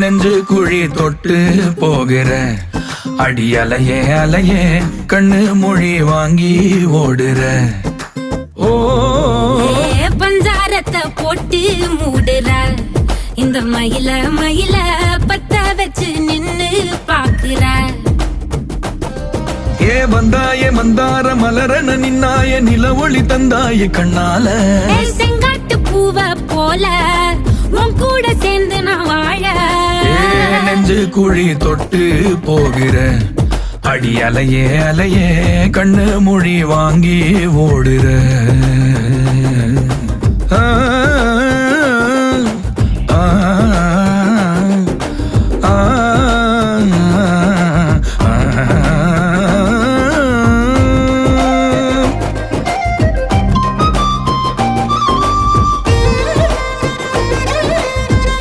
நெஞ்சு குழி தொட்டு போகிற அடி அலையே அலையே கண்ணு மொழி வாங்கி ஓடுற. ஓ பஞ்சாரத்தை போட்டு மூடுற இந்த மயில மயில பத்த வச்சு நின்னு பாக்குற. வந்தாய மந்தார மலரன நின்னாய நில ஒளி தந்தாய கண்ணால. செங்காட்டு பூவ போல உன் கூட சேர்ந்து நான் வாழ. நெஞ்சு குழி தொட்டு போகிற அடி அலையே அலையே கண்ணு மொழி வாங்கி ஓடுற.